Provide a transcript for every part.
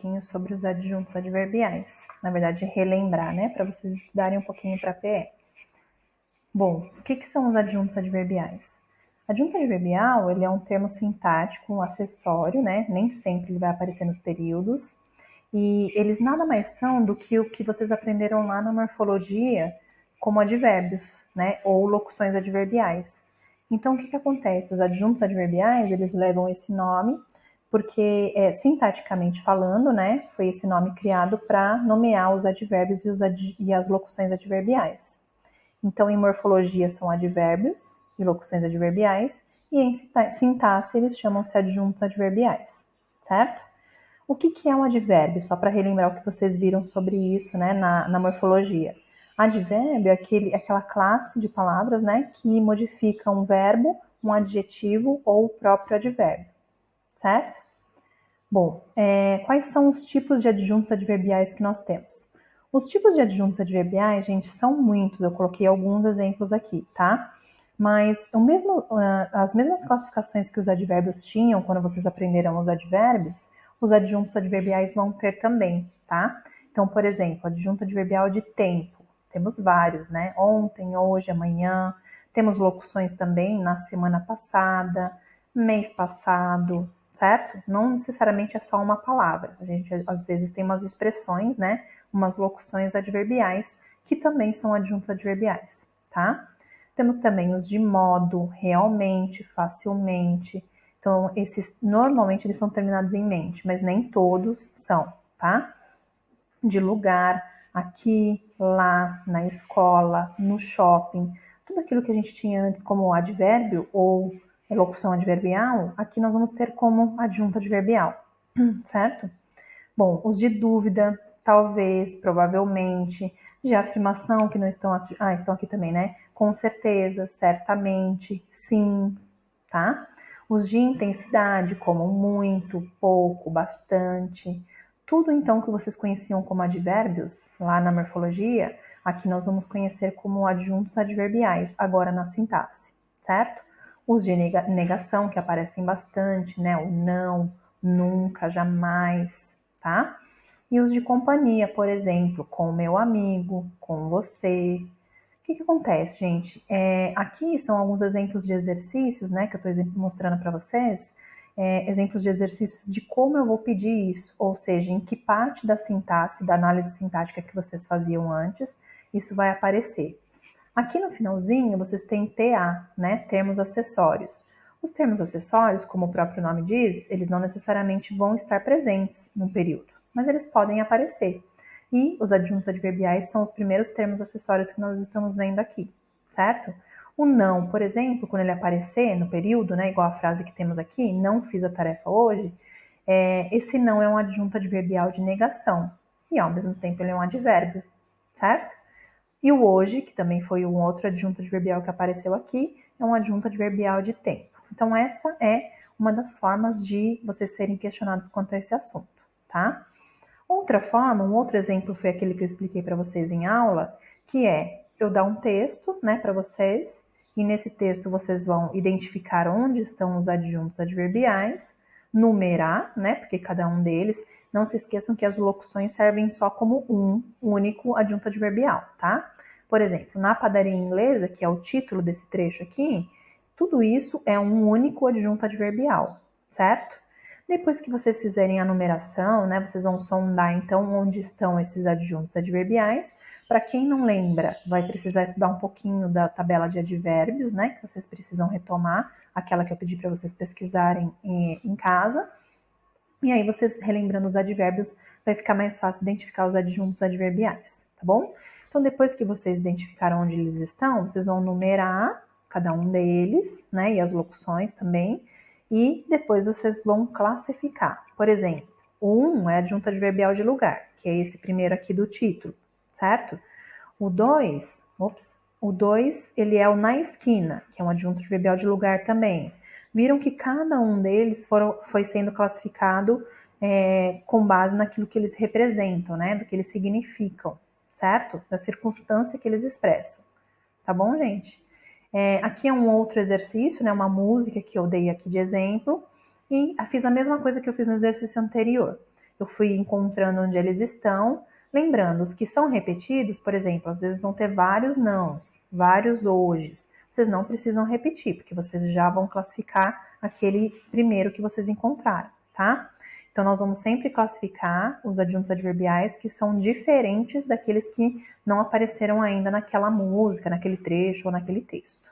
pouquinho sobre os adjuntos adverbiais. Na verdade, relembrar, né? Para vocês estudarem um pouquinho para PE. Bom, o que são os adjuntos adverbiais? Adjunto adverbial, ele é um termo sintático, um acessório, né? Nem sempre ele vai aparecer nos períodos. E eles nada mais são do que o que vocês aprenderam lá na morfologia como advérbios, né? Ou locuções adverbiais. Então, o que acontece? Os adjuntos adverbiais, eles levam esse nome porque, sintaticamente falando, né? Foi esse nome criado para nomear os advérbios e as locuções adverbiais. Então, em morfologia são advérbios e locuções adverbiais, e em sintaxe eles chamam-se adjuntos adverbiais, certo? O que é um advérbio? Só para relembrar o que vocês viram sobre isso, né, na morfologia. Advérbio é aquela classe de palavras, né, que modifica um verbo, um adjetivo ou o próprio advérbio, certo? Bom, quais são os tipos de adjuntos adverbiais que nós temos? Os tipos de adjuntos adverbiais, gente, são muitos. Eu coloquei alguns exemplos aqui, tá? Mas as mesmas classificações que os advérbios tinham quando vocês aprenderam os advérbios, os adjuntos adverbiais vão ter também, tá? Então, por exemplo, adjunto adverbial de tempo. Temos vários, né? Ontem, hoje, amanhã. Temos locuções também na semana passada, mês passado, certo? Não necessariamente é só uma palavra. A gente, às vezes, tem umas expressões, né? Umas locuções adverbiais que também são adjuntos adverbiais, tá? Temos também os de modo, realmente, facilmente. Então, esses, normalmente, eles são terminados em mente, mas nem todos são, tá? De lugar, aqui, lá, na escola, no shopping. Tudo aquilo que a gente tinha antes como advérbio ou locução adverbial, aqui nós vamos ter como adjunto adverbial, certo? Bom, os de dúvida, talvez, provavelmente, de afirmação, que não estão aqui, estão aqui também, né? Com certeza, certamente, sim, tá? Os de intensidade, como muito, pouco, bastante. Tudo, então, que vocês conheciam como advérbios, lá na morfologia, aqui nós vamos conhecer como adjuntos adverbiais, agora na sintaxe, certo? Os de negação, que aparecem bastante, né? O não, nunca, jamais, tá? E os de companhia, por exemplo, com o meu amigo, com você. O que acontece, gente? Aqui são alguns exemplos de exercícios, né, que eu estou mostrando para vocês, exemplos de exercícios de como eu vou pedir isso, ou seja, em que parte da sintaxe, da análise sintática que vocês faziam antes, isso vai aparecer. Aqui no finalzinho, vocês têm TA, né, termos acessórios. Os termos acessórios, como o próprio nome diz, eles não necessariamente vão estar presentes num período, mas eles podem aparecer. E os adjuntos adverbiais são os primeiros termos acessórios que nós estamos vendo aqui, certo? O não, por exemplo, quando ele aparecer no período, né, igual a frase que temos aqui, não fiz a tarefa hoje, esse não é um adjunto adverbial de negação. E ao mesmo tempo ele é um advérbio, certo? E o hoje, que também foi um outro adjunto adverbial que apareceu aqui, é um adjunto adverbial de tempo. Então, essa é uma das formas de vocês serem questionados quanto a esse assunto, tá? Outra forma, um outro exemplo foi aquele que eu expliquei para vocês em aula, que é eu dar um texto, né, para vocês, e nesse texto vocês vão identificar onde estão os adjuntos adverbiais, numerar, né, porque cada um deles, não se esqueçam que as locuções servem só como um único adjunto adverbial, tá? Por exemplo, na padaria inglesa, que é o título desse trecho aqui, tudo isso é um único adjunto adverbial, certo? Depois que vocês fizerem a numeração, né, vocês vão sondar então onde estão esses adjuntos adverbiais. Para quem não lembra, vai precisar estudar um pouquinho da tabela de advérbios, né, que vocês precisam retomar, aquela que eu pedi para vocês pesquisarem em casa. E aí vocês relembrando os advérbios, vai ficar mais fácil identificar os adjuntos adverbiais, tá bom? Então depois que vocês identificaram onde eles estão, vocês vão numerar cada um deles, né, e as locuções também, e depois vocês vão classificar. Por exemplo, o 1 é adjunto adverbial de lugar, que é esse primeiro aqui do título, certo? O 2, ele é o na esquina, que é um adjunto adverbial de lugar também. Viram que cada um deles foi sendo classificado com base naquilo que eles representam, né? Do que eles significam, certo? Da circunstância que eles expressam. Tá bom, gente? Aqui é um outro exercício, né? Uma música que eu dei aqui de exemplo. E fiz a mesma coisa que eu fiz no exercício anterior. eu fui encontrando onde eles estão. Lembrando, os que são repetidos, por exemplo, às vezes vão ter vários nãos, vários hojes. Vocês não precisam repetir, porque vocês já vão classificar aquele primeiro que vocês encontraram, tá? Então, nós vamos sempre classificar os adjuntos adverbiais que são diferentes daqueles que não apareceram ainda naquela música, naquele trecho ou naquele texto.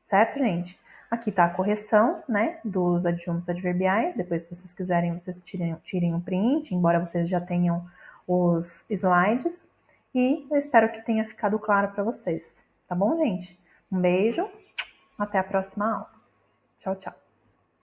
Certo, gente? Aqui está a correção, né, dos adjuntos adverbiais. Depois, se vocês quiserem, vocês tirem um print, embora vocês já tenham os slides. E eu espero que tenha ficado claro para vocês. Tá bom, gente? Um beijo, até a próxima aula. Tchau, tchau.